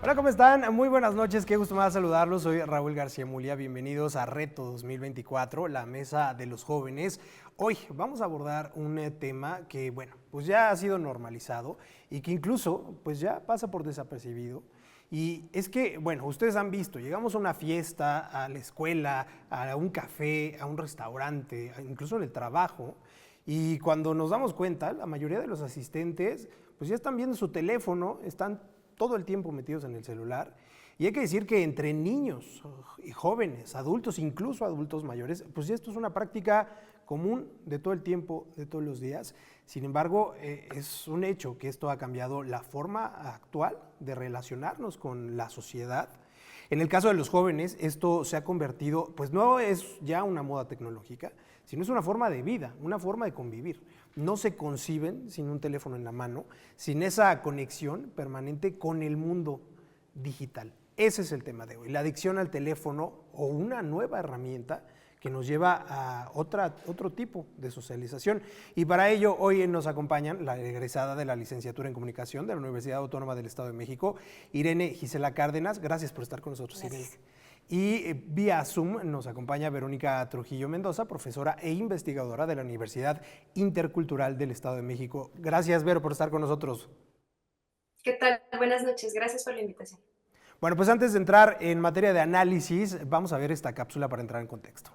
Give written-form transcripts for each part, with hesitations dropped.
Hola, ¿cómo están? Muy buenas noches, qué gusto me da saludarlos. Soy Raúl García Mulia, bienvenidos a Reto 2024, la mesa de los jóvenes. Hoy vamos a abordar un tema que, bueno, pues ya ha sido normalizado y que incluso, pues ya pasa por desapercibido. Y es que, bueno, ustedes han visto, llegamos a una fiesta, a la escuela, a un café, a un restaurante, incluso en el trabajo, y cuando nos damos cuenta, la mayoría de los asistentes, pues ya están viendo su teléfono, están todo el tiempo metidos en el celular. Y hay que decir que entre niños y jóvenes, adultos, incluso adultos mayores, pues esto es una práctica común de todo el tiempo, de todos los días. Sin embargo, es un hecho que esto ha cambiado la forma actual de relacionarnos con la sociedad. En el caso de los jóvenes, esto se ha convertido, pues no es ya una moda tecnológica, sino es una forma de vida, una forma de convivir. No se conciben sin un teléfono en la mano, sin esa conexión permanente con el mundo digital. Ese es el tema de hoy, la adicción al teléfono o una nueva herramienta que nos lleva a otro tipo de socialización. Y para ello hoy nos acompañan la egresada de la licenciatura en comunicación de la Universidad Autónoma del Estado de México, Irene Gisela Cárdenas. Gracias por estar con nosotros, Gracias. Irene. Y vía Zoom nos acompaña Verónica Trujillo Mendoza, profesora e investigadora de la Universidad Intercultural del Estado de México. Gracias, Vero, por estar con nosotros. ¿Qué tal? Buenas noches, gracias por la invitación. Bueno, pues antes de entrar en materia de análisis, vamos a ver esta cápsula para entrar en contexto.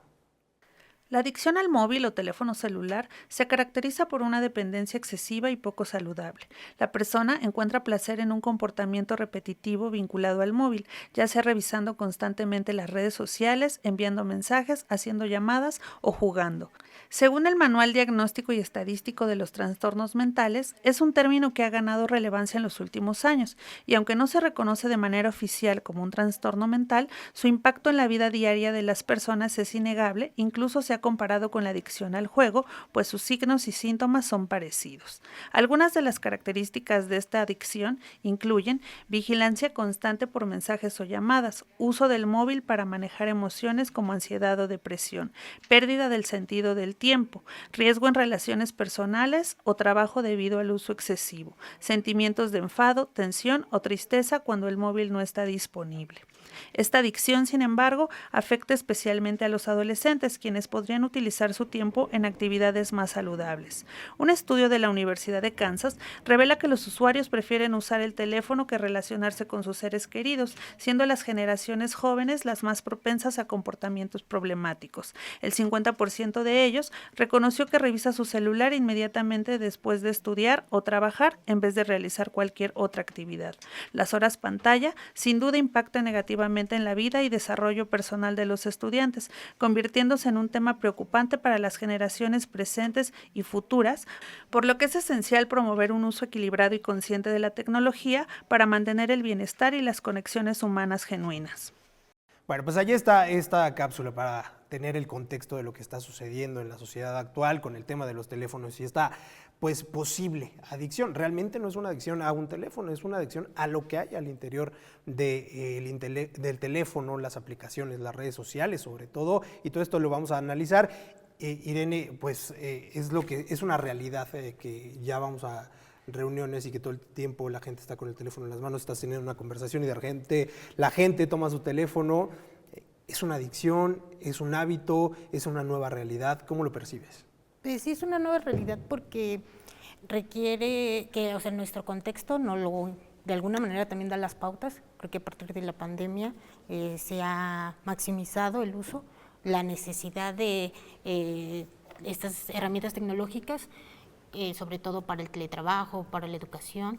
La adicción al móvil o teléfono celular se caracteriza por una dependencia excesiva y poco saludable. La persona encuentra placer en un comportamiento repetitivo vinculado al móvil, ya sea revisando constantemente las redes sociales, enviando mensajes, haciendo llamadas o jugando. Según el Manual Diagnóstico y Estadístico de los Trastornos Mentales, es un término que ha ganado relevancia en los últimos años, y aunque no se reconoce de manera oficial como un trastorno mental, su impacto en la vida diaria de las personas es innegable, incluso se ha comparado con la adicción al juego, pues sus signos y síntomas son parecidos. Algunas de las características de esta adicción incluyen vigilancia constante por mensajes o llamadas, uso del móvil para manejar emociones como ansiedad o depresión, pérdida del sentido del tiempo, riesgo en relaciones personales o trabajo debido al uso excesivo, sentimientos de enfado, tensión o tristeza cuando el móvil no está disponible. Esta adicción, sin embargo, afecta especialmente a los adolescentes, quienes podrían utilizar su tiempo en actividades más saludables. Un estudio de la Universidad de Kansas revela que los usuarios prefieren usar el teléfono que relacionarse con sus seres queridos, siendo las generaciones jóvenes las más propensas a comportamientos problemáticos. El 50% de ellos reconoció que revisa su celular inmediatamente después de estudiar o trabajar en vez de realizar cualquier otra actividad. Las horas pantalla sin duda impactan negativamente en la vida y desarrollo personal de los estudiantes, convirtiéndose en un tema preocupante para las generaciones presentes y futuras, por lo que es esencial promover un uso equilibrado y consciente de la tecnología para mantener el bienestar y las conexiones humanas genuinas. Bueno, pues allí está esta cápsula para tener el contexto de lo que está sucediendo en la sociedad actual con el tema de los teléfonos y esta, pues, posible adicción. Realmente no es una adicción a un teléfono, es una adicción a lo que hay al interior del teléfono, las aplicaciones, las redes sociales sobre todo, y todo esto lo vamos a analizar. Irene, pues es una realidad que ya vamos a reuniones y que todo el tiempo la gente está con el teléfono en las manos, estás teniendo una conversación y de repente la gente toma su teléfono. ¿Es una adicción? ¿Es un hábito? ¿Es una nueva realidad? ¿Cómo lo percibes? Pues sí, es una nueva realidad porque requiere que, o sea, nuestro contexto de alguna manera también da las pautas. Creo que a partir de la pandemia se ha maximizado el uso, la necesidad de estas herramientas tecnológicas, sobre todo para el teletrabajo, para la educación,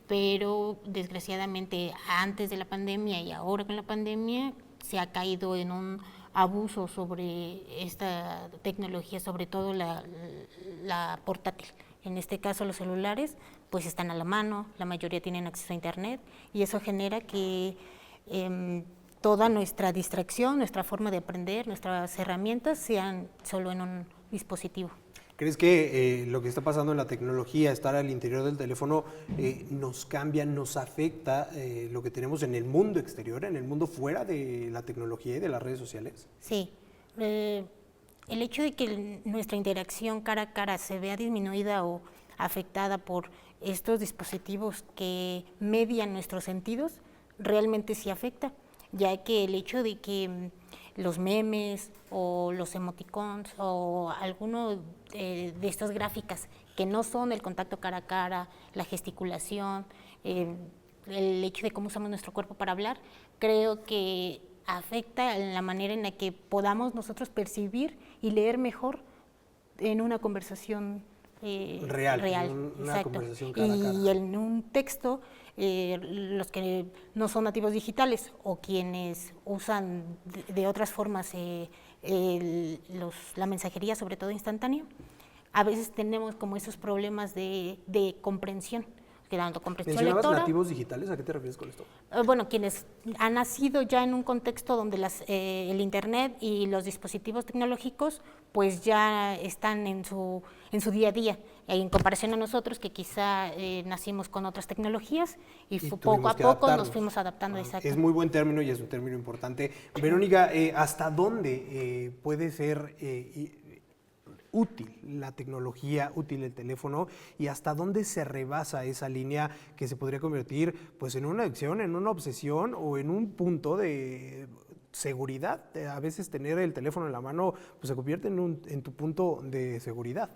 pero desgraciadamente antes de la pandemia y ahora con la pandemia se ha caído en un abuso sobre esta tecnología, sobre todo la portátil. En este caso los celulares pues están a la mano, la mayoría tienen acceso a internet y eso genera que toda nuestra distracción, nuestra forma de aprender, nuestras herramientas sean solo en un dispositivo. ¿Crees que lo que está pasando en la tecnología, estar al interior del teléfono, nos cambia, nos afecta lo que tenemos en el mundo exterior, en el mundo fuera de la tecnología y de las redes sociales? Sí. El hecho de que nuestra interacción cara a cara se vea disminuida o afectada por estos dispositivos que median nuestros sentidos, realmente sí afecta, ya que el hecho de que los memes o los emoticons o alguno de estas gráficas que no son el contacto cara a cara, la gesticulación, el hecho de cómo usamos nuestro cuerpo para hablar, creo que afecta en la manera en la que podamos nosotros percibir y leer mejor en una conversación Real, una exacto. conversación cara a cara. Y en un texto, los que no son nativos digitales o quienes usan de otras formas la mensajería, sobre todo instantánea, a veces tenemos como esos problemas de comprensión, que tanto comprensión ¿Mencionabas lectora. nativos digitales? ¿A qué te refieres con esto? Bueno, quienes han nacido ya en un contexto donde el Internet y los dispositivos tecnológicos pues ya están en su día a día, en comparación a nosotros que quizá nacimos con otras tecnologías y poco a poco nos fuimos adaptando. Exacto. Es muy buen término y es un término importante. Verónica, ¿hasta dónde puede ser útil la tecnología, útil el teléfono, y hasta dónde se rebasa esa línea que se podría convertir pues en una adicción, en una obsesión o en un punto de seguridad? A veces tener el teléfono en la mano pues se convierte en tu punto de seguridad.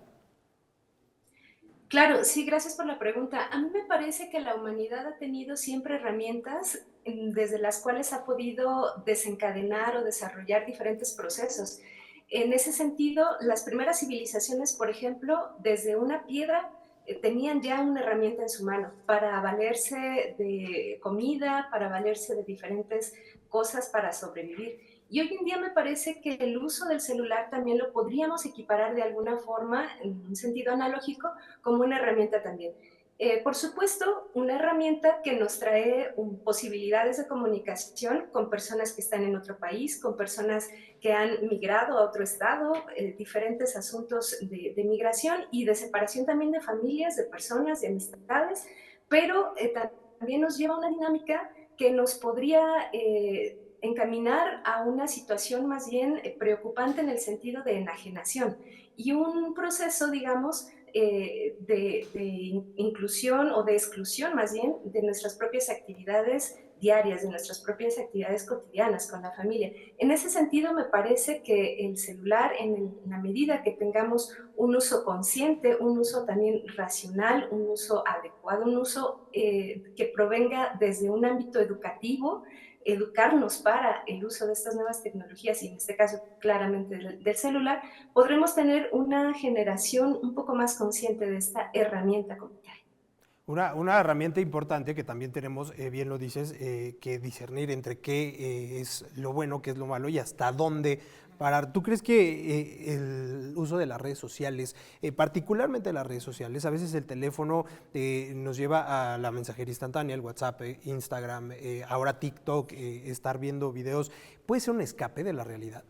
Claro, sí, gracias por la pregunta. A mí me parece que la humanidad ha tenido siempre herramientas desde las cuales ha podido desencadenar o desarrollar diferentes procesos. En ese sentido, las primeras civilizaciones, por ejemplo, desde una piedra tenían ya una herramienta en su mano para valerse de comida, para valerse de diferentes cosas para sobrevivir. Y hoy en día me parece que el uso del celular también lo podríamos equiparar de alguna forma, en un sentido analógico, como una herramienta también. Por supuesto, una herramienta que nos trae posibilidades de comunicación con personas que están en otro país, con personas que han migrado a otro estado, diferentes asuntos de migración y de separación también de familias, de personas, de amistades, pero también nos lleva a una dinámica que nos podría encaminar a una situación más bien preocupante en el sentido de enajenación y un proceso, digamos, de inclusión o de exclusión más bien de nuestras propias actividades diarias, de nuestras propias actividades cotidianas con la familia. En ese sentido, me parece que el celular, en la medida que tengamos un uso consciente, un uso también racional, un uso adecuado, un uso que provenga desde un ámbito educativo, educarnos para el uso de estas nuevas tecnologías y en este caso claramente del celular, podremos tener una generación un poco más consciente de esta herramienta comunitaria. Una herramienta importante que también tenemos, bien lo dices, que discernir entre qué es lo bueno, qué es lo malo y hasta dónde parar. ¿Tú crees que el uso de las redes sociales, particularmente las redes sociales, a veces el teléfono nos lleva a la mensajería instantánea, el WhatsApp, Instagram, ahora TikTok, estar viendo videos, puede ser un escape de la realidad?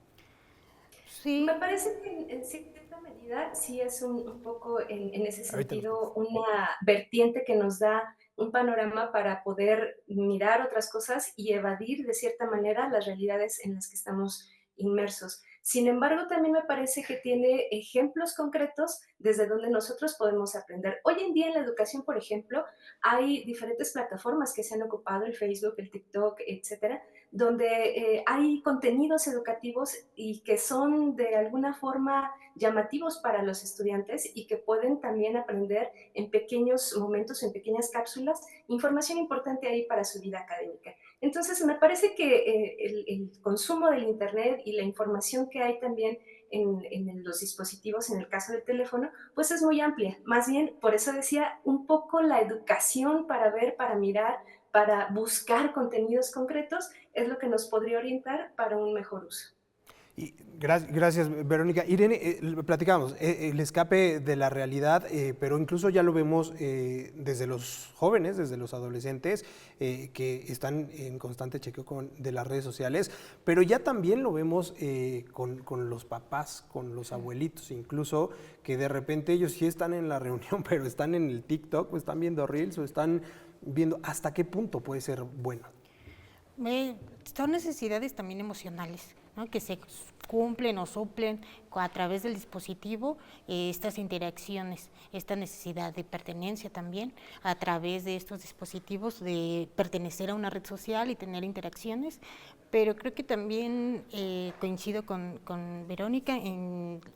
Sí. Me parece que en cierta medida sí es un poco en ese sentido una vertiente que nos da un panorama para poder mirar otras cosas y evadir de cierta manera las realidades en las que estamos inmersos. Sin embargo, también me parece que tiene ejemplos concretos desde donde nosotros podemos aprender. Hoy en día en la educación, por ejemplo, hay diferentes plataformas que se han ocupado, el Facebook, el TikTok, etcétera, donde hay contenidos educativos y que son de alguna forma llamativos para los estudiantes y que pueden también aprender en pequeños momentos, en pequeñas cápsulas, información importante ahí para su vida académica. Entonces, me parece que el consumo del Internet y la información que hay también en los dispositivos, en el caso del teléfono, pues es muy amplia. Más bien, por eso decía, un poco la educación para ver, para mirar, para buscar contenidos concretos, es lo que nos podría orientar para un mejor uso. Y gracias, Verónica. Irene, platicamos, el escape de la realidad, pero incluso ya lo vemos desde los jóvenes, desde los adolescentes, que están en constante chequeo de las redes sociales, pero ya también lo vemos con los papás, con los abuelitos, incluso, que de repente ellos sí están en la reunión, pero están en el TikTok, o están viendo Reels, o están viendo hasta qué punto puede ser bueno. Son necesidades también emocionales. ¿no? Que se cumplen o suplen a través del dispositivo estas interacciones, esta necesidad de pertenencia también a través de estos dispositivos, de pertenecer a una red social y tener interacciones, pero creo que también coincido con Verónica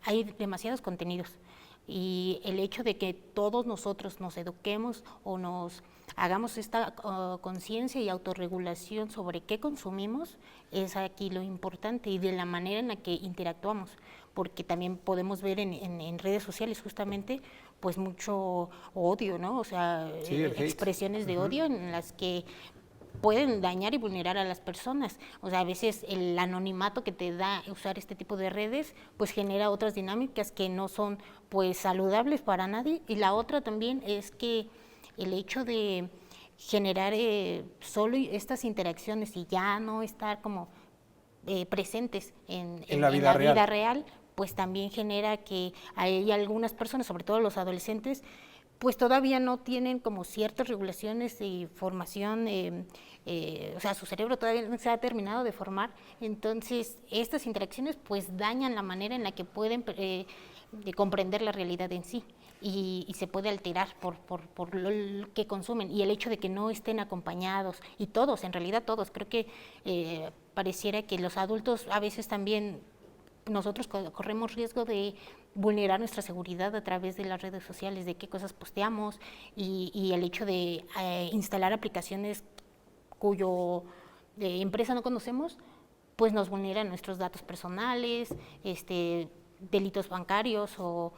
hay demasiados contenidos y el hecho de que todos nosotros nos eduquemos o nos hagamos esta conciencia y autorregulación sobre qué consumimos es aquí lo importante y de la manera en la que interactuamos, porque también podemos ver en redes sociales justamente pues mucho odio, ¿no? O sea, sí, expresiones de odio en las que pueden dañar y vulnerar a las personas. O sea, a veces el anonimato que te da usar este tipo de redes, pues genera otras dinámicas que no son pues saludables para nadie. Y la otra también es que el hecho de generar solo estas interacciones y ya no estar como presentes en la vida real, pues también genera que hay algunas personas, sobre todo los adolescentes, pues todavía no tienen como ciertas regulaciones y formación, o sea, su cerebro todavía no se ha terminado de formar, entonces estas interacciones pues dañan la manera en la que pueden comprender la realidad en sí y se puede alterar por lo que consumen y el hecho de que no estén acompañados, y todos, en realidad todos, creo que pareciera que los adultos a veces también nosotros corremos riesgo de vulnerar nuestra seguridad a través de las redes sociales, de qué cosas posteamos y el hecho de instalar aplicaciones cuyo empresa no conocemos, pues nos vulneran nuestros datos personales, delitos bancarios o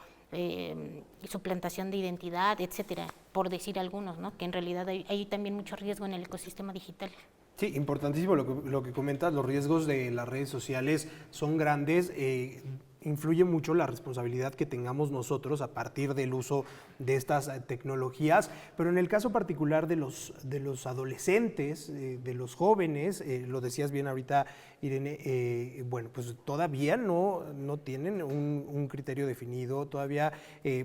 suplantación de identidad, etcétera, por decir algunos, ¿no? Que en realidad hay también mucho riesgo en el ecosistema digital. Sí, importantísimo lo que comentas, los riesgos de las redes sociales son grandes, influye mucho la responsabilidad que tengamos nosotros a partir del uso de estas tecnologías, pero en el caso particular de los adolescentes, de los jóvenes, lo decías bien ahorita, Irene, bueno, pues todavía no tienen un criterio definido, todavía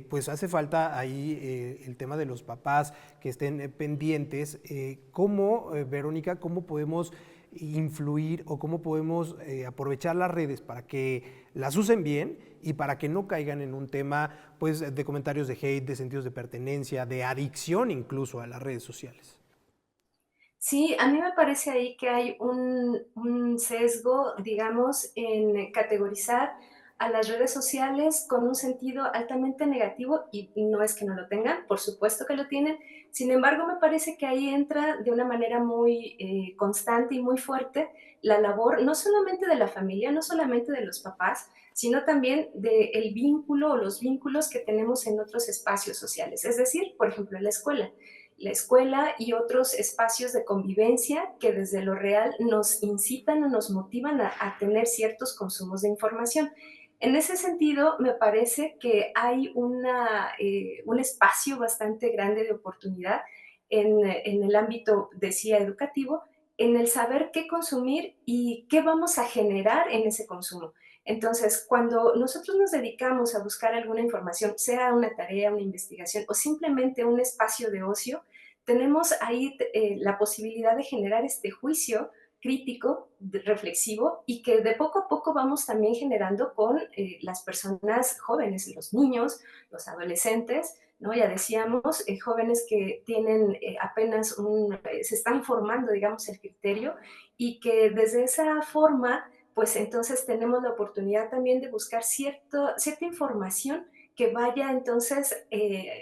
pues hace falta ahí el tema de los papás que estén pendientes. ¿Cómo, Verónica, cómo podemos influir o cómo podemos aprovechar las redes para que las usen bien y para que no caigan en un tema pues de comentarios de hate, de sentidos de pertenencia, de adicción incluso a las redes sociales? Sí, a mí me parece ahí que hay un sesgo, digamos, en categorizar a las redes sociales con un sentido altamente negativo y no es que no lo tengan, por supuesto que lo tienen. Sin embargo, me parece que ahí entra de una manera muy constante y muy fuerte la labor no solamente de la familia, no solamente de los papás, sino también del vínculo o los vínculos que tenemos en otros espacios sociales. Es decir, por ejemplo, en la escuela y otros espacios de convivencia que desde lo real nos incitan o nos motivan a tener ciertos consumos de información. En ese sentido, me parece que hay un espacio bastante grande de oportunidad en el ámbito, decía, educativo, en el saber qué consumir y qué vamos a generar en ese consumo. Entonces, cuando nosotros nos dedicamos a buscar alguna información, sea una tarea, una investigación o simplemente un espacio de ocio, tenemos ahí la posibilidad de generar este juicio crítico, reflexivo y que de poco a poco vamos también generando con las personas jóvenes, los niños, los adolescentes, ¿no? Ya decíamos, jóvenes que tienen apenas se están formando, digamos, el criterio y que desde esa forma pues entonces tenemos la oportunidad también de buscar cierta información que vaya entonces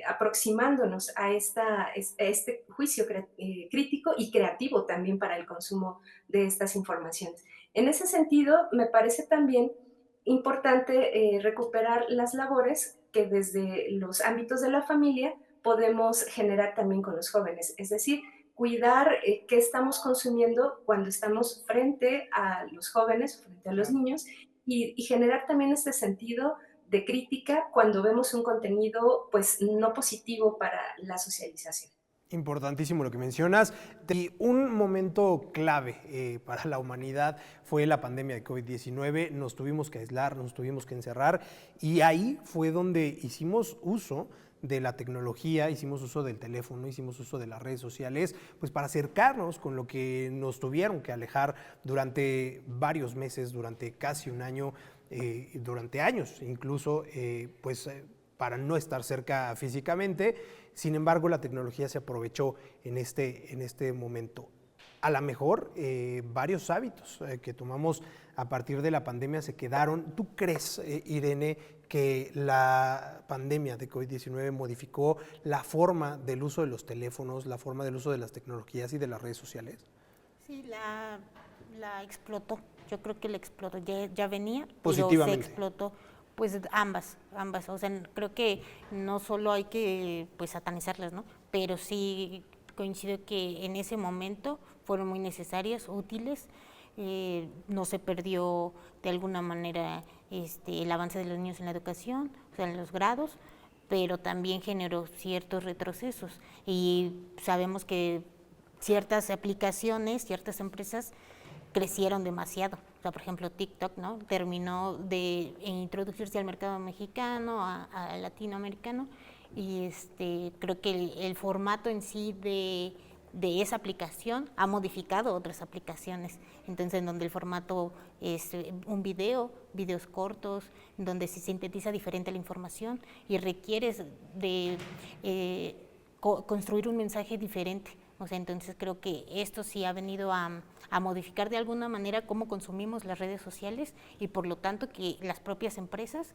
aproximándonos a este juicio crítico y creativo también para el consumo de estas informaciones. En ese sentido, me parece también importante recuperar las labores que desde los ámbitos de la familia podemos generar también con los jóvenes, es decir, cuidar qué estamos consumiendo cuando estamos frente a los jóvenes, frente a los niños, y generar también este sentido de crítica cuando vemos un contenido pues no positivo para la socialización. Importantísimo lo que mencionas. Y un momento clave para la humanidad fue la pandemia de COVID-19. Nos tuvimos que aislar, nos tuvimos que encerrar y ahí fue donde hicimos uso de la tecnología, hicimos uso del teléfono, hicimos uso de las redes sociales, pues para acercarnos con lo que nos tuvieron que alejar durante varios meses, durante casi un año, durante años incluso, para no estar cerca físicamente. Sin embargo, la tecnología se aprovechó en este momento. A lo mejor varios hábitos que tomamos a partir de la pandemia se quedaron. ¿Tú crees, Irene, que la pandemia de COVID-19 modificó la forma del uso de los teléfonos, la forma del uso de las tecnologías y de las redes sociales? Sí, la explotó. Yo creo que la explotó. Ya venía, Positivamente. pero se explotó. Pues ambas. O sea, creo que no solo hay que pues satanizarlas, ¿no? Pero sí coincido que en ese momento fueron muy necesarias, útiles. No se perdió de alguna manera el avance de los niños en la educación, o sea, en los grados, pero también generó ciertos retrocesos. Y sabemos que ciertas aplicaciones, ciertas empresas crecieron demasiado. O sea, por ejemplo, TikTok, ¿no? Terminó de introducirse al mercado mexicano, a latinoamericano, y creo que el formato en sí de esa aplicación ha modificado otras aplicaciones. Entonces, en donde el formato es un videos cortos, donde se sintetiza diferente la información y requieres de construir un mensaje diferente. O sea, entonces creo que esto sí ha venido a modificar de alguna manera cómo consumimos las redes sociales y por lo tanto que las propias empresas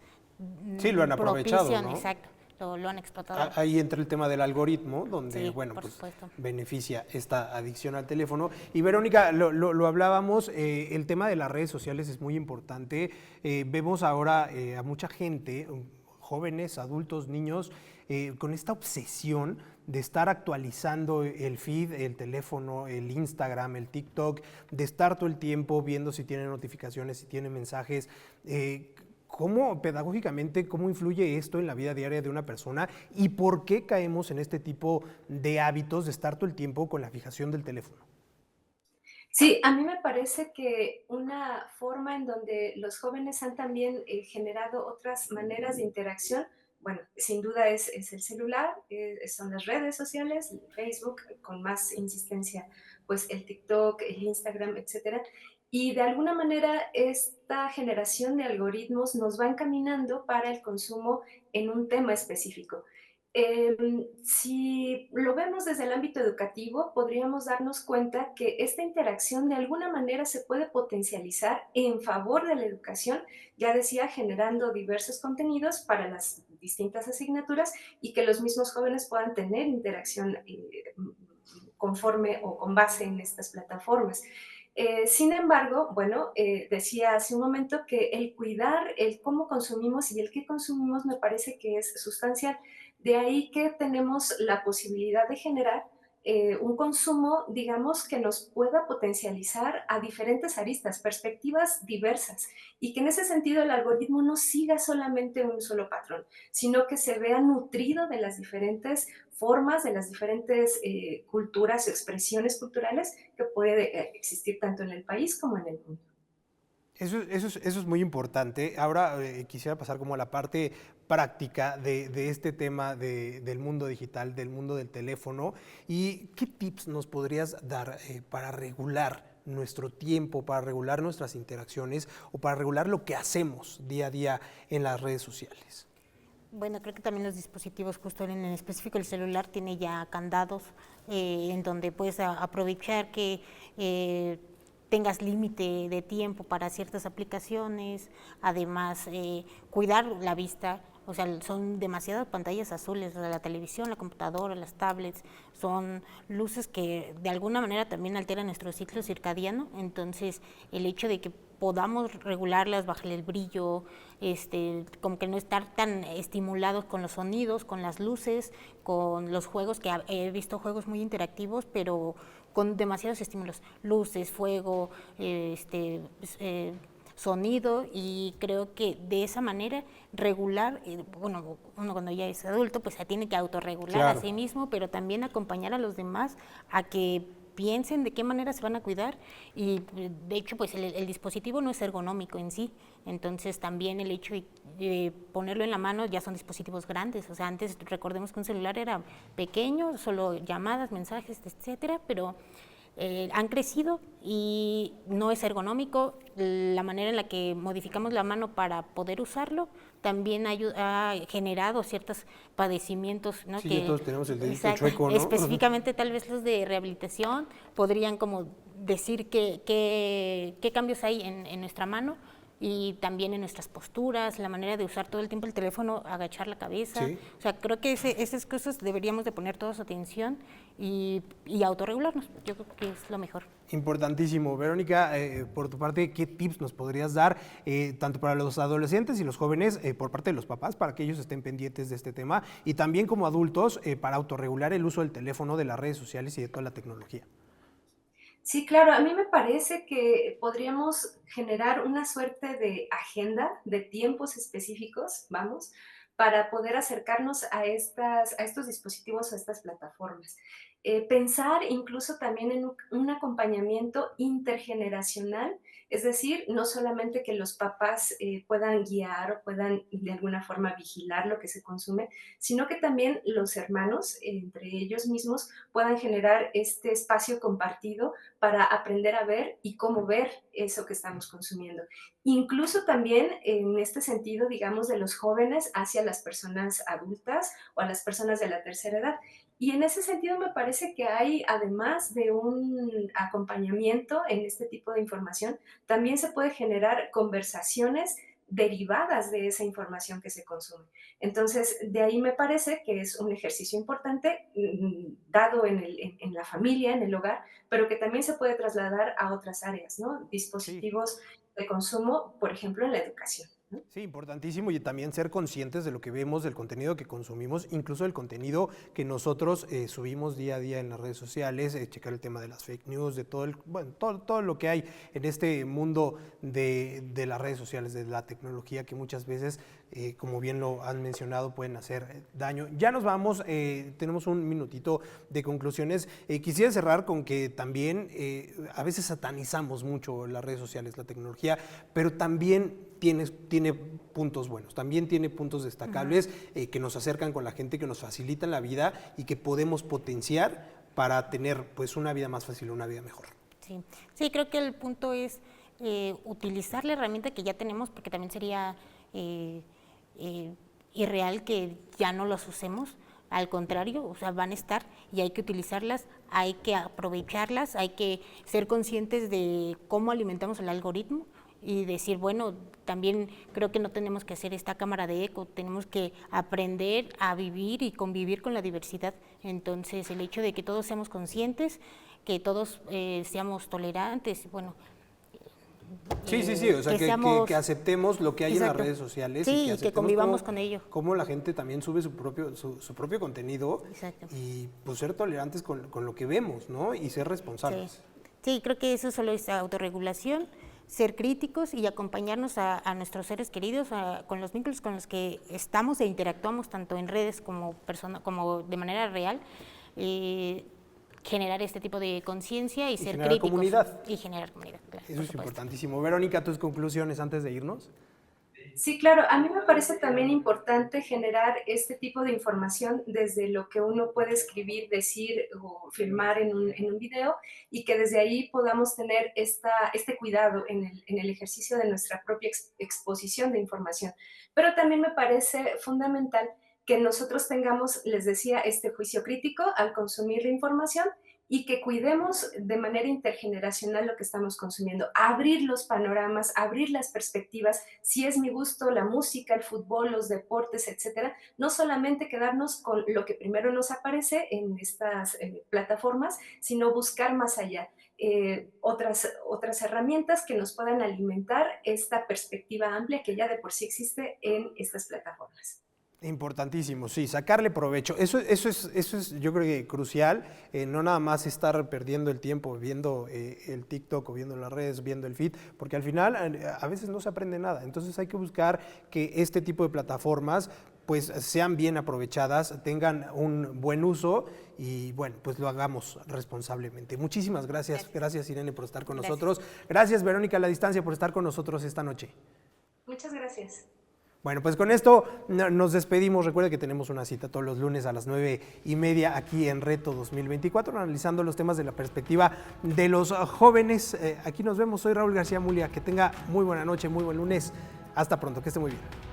sí lo han aprovechado, ¿no? Exacto, lo han explotado. Ahí entra el tema del algoritmo, donde, Sí, bueno, por pues supuesto. beneficia esta adicción al teléfono. Y Verónica, lo hablábamos, el tema de las redes sociales es muy importante. Vemos ahora a mucha gente, jóvenes, adultos, niños, con esta obsesión de estar actualizando el feed, el teléfono, el Instagram, el TikTok, de estar todo el tiempo viendo si tiene notificaciones, si tiene mensajes. ¿Cómo pedagógicamente, cómo influye esto en la vida diaria de una persona y por qué caemos en este tipo de hábitos de estar todo el tiempo con la fijación del teléfono? Sí, a mí me parece que una forma en donde los jóvenes han también generado otras maneras de interacción, bueno, sin duda es el celular, son las redes sociales, el Facebook, con más insistencia, pues el TikTok, el Instagram, etcétera. Y de alguna manera esta generación de algoritmos nos va encaminando para el consumo en un tema específico. Si lo vemos desde el ámbito educativo, podríamos darnos cuenta que esta interacción de alguna manera se puede potencializar en favor de la educación, ya decía, generando diversos contenidos para las distintas asignaturas y que los mismos jóvenes puedan tener interacción conforme o con base en estas plataformas. Sin embargo, bueno, decía hace un momento que el cuidar el cómo consumimos y el qué consumimos me parece que es sustancial. De ahí que tenemos la posibilidad de generar un consumo, digamos, que nos pueda potencializar a diferentes aristas, perspectivas diversas, y que en ese sentido el algoritmo no siga solamente un solo patrón, sino que se vea nutrido de las diferentes formas, de las diferentes culturas o expresiones culturales que puede existir tanto en el país como en el mundo. Eso es muy importante. Ahora quisiera pasar como a la parte práctica de este tema del mundo digital, del mundo del teléfono. ¿Y qué tips nos podrías dar para regular nuestro tiempo, para regular nuestras interacciones o para regular lo que hacemos día a día en las redes sociales? Bueno, creo que también los dispositivos, justo en específico el celular, tiene ya candados en donde puedes aprovechar que tengas límite de tiempo para ciertas aplicaciones, además cuidar la vista. O sea, son demasiadas pantallas azules, la televisión, la computadora, las tablets, son luces que de alguna manera también alteran nuestro ciclo circadiano, entonces el hecho de que podamos regularlas, bajarle el brillo, como que no estar tan estimulados con los sonidos, con las luces, con los juegos, que he visto juegos muy interactivos, pero con demasiados estímulos, luces, fuego, sonido, y creo que de esa manera regular, bueno, uno cuando ya es adulto pues se tiene que autorregular a sí mismo, pero también acompañar a los demás a que piensen de qué manera se van a cuidar y de hecho pues el dispositivo no es ergonómico en sí, entonces también el hecho de ponerlo en la mano ya son dispositivos grandes, o sea, antes recordemos que un celular era pequeño, solo llamadas, mensajes, etcétera, pero han crecido y no es ergonómico. La manera en la que modificamos la mano para poder usarlo también ha generado ciertos padecimientos, ¿no? Sí, que, ya todos tenemos el dedito exacto, chueco, ¿no? específicamente tal vez los de rehabilitación podrían como decir qué cambios hay en nuestra mano y también en nuestras posturas, la manera de usar todo el tiempo el teléfono, agachar la cabeza. Sí. O sea, creo que esas cosas deberíamos de poner todos atención y autorregularnos. Yo creo que es lo mejor. Importantísimo. Verónica, por tu parte, ¿qué tips nos podrías dar, tanto para los adolescentes y los jóvenes, por parte de los papás, para que ellos estén pendientes de este tema, y también como adultos, para autorregular el uso del teléfono, de las redes sociales y de toda la tecnología? Sí, claro, a mí me parece que podríamos generar una suerte de agenda de tiempos específicos, vamos, para poder acercarnos a estos dispositivos, a estas plataformas. Pensar incluso también en un acompañamiento intergeneracional, es decir, no solamente que los papás puedan guiar o puedan de alguna forma vigilar lo que se consume, sino que también los hermanos, entre ellos mismos, puedan generar este espacio compartido para aprender a ver y cómo ver eso que estamos consumiendo. Incluso también en este sentido, digamos, de los jóvenes hacia las personas adultas o a las personas de la tercera edad. Y en ese sentido me parece que hay, además de un acompañamiento en este tipo de información, también se puede generar conversaciones derivadas de esa información que se consume. Entonces, de ahí me parece que es un ejercicio importante dado en la familia, en el hogar, pero que también se puede trasladar a otras áreas, ¿no? Sí. Dispositivos de consumo, por ejemplo, en la educación, ¿no? Sí, importantísimo, y también ser conscientes de lo que vemos, del contenido que consumimos, incluso del contenido que nosotros subimos día a día en las redes sociales, checar el tema de las fake news, de todo lo que hay en este mundo de las redes sociales, de la tecnología, que muchas veces, como bien lo han mencionado, pueden hacer daño. Ya nos vamos, tenemos un minutito de conclusiones. Quisiera cerrar con que también a veces satanizamos mucho las redes sociales, la tecnología, pero también tiene puntos buenos, también tiene puntos destacables que nos acercan con la gente, que nos facilitan la vida y que podemos potenciar para tener pues una vida más fácil, una vida mejor. Sí, sí, creo que el punto es utilizar la herramienta que ya tenemos, porque también sería irreal que ya no las usemos. Al contrario, o sea, van a estar y hay que utilizarlas, hay que aprovecharlas, hay que ser conscientes de cómo alimentamos el algoritmo y decir, bueno, también creo que no tenemos que hacer esta cámara de eco, tenemos que aprender a vivir y convivir con la diversidad. Entonces, el hecho de que todos seamos conscientes, que todos seamos tolerantes, bueno. Sí, o sea, que aceptemos lo que hay exacto. en las redes sociales. Sí, y que convivamos con ello. Cómo la gente también sube su propio contenido. Exacto. Y pues ser tolerantes con lo que vemos, ¿no? Y ser responsables. Sí, creo que eso solo es autorregulación, ser críticos y acompañarnos a nuestros seres queridos, con los vínculos con los que estamos e interactuamos tanto en redes como de manera real, generar este tipo de conciencia y ser generar críticos. Comunidad. Y generar comunidad. Claro, Eso es importantísimo. Verónica, tus conclusiones antes de irnos. Sí, claro. A mí me parece también importante generar este tipo de información desde lo que uno puede escribir, decir o filmar en un video y que desde ahí podamos tener este cuidado en el ejercicio de nuestra propia exposición de información. Pero también me parece fundamental que nosotros tengamos, les decía, este juicio crítico al consumir la información y que cuidemos de manera intergeneracional lo que estamos consumiendo, abrir los panoramas, abrir las perspectivas, si es mi gusto la música, el fútbol, los deportes, etcétera, no solamente quedarnos con lo que primero nos aparece en estas plataformas, sino buscar más allá. Otras herramientas que nos puedan alimentar esta perspectiva amplia que ya de por sí existe en estas plataformas. Importantísimo, sí, sacarle provecho. Eso es yo creo que crucial, no nada más estar perdiendo el tiempo viendo el TikTok o viendo las redes, viendo el feed, porque al final a veces no se aprende nada. Entonces hay que buscar que este tipo de plataformas pues sean bien aprovechadas, tengan un buen uso y bueno, pues lo hagamos responsablemente. Muchísimas gracias. Gracias Irene por estar con nosotros. Gracias Verónica a la distancia por estar con nosotros esta noche. Muchas gracias. Bueno, pues con esto nos despedimos. Recuerde que tenemos una cita todos los lunes a las 9:30 aquí en Reto 2024, analizando los temas de la perspectiva de los jóvenes. Aquí nos vemos. Soy Raúl García Mulia. Que tenga muy buena noche, muy buen lunes. Hasta pronto, que esté muy bien.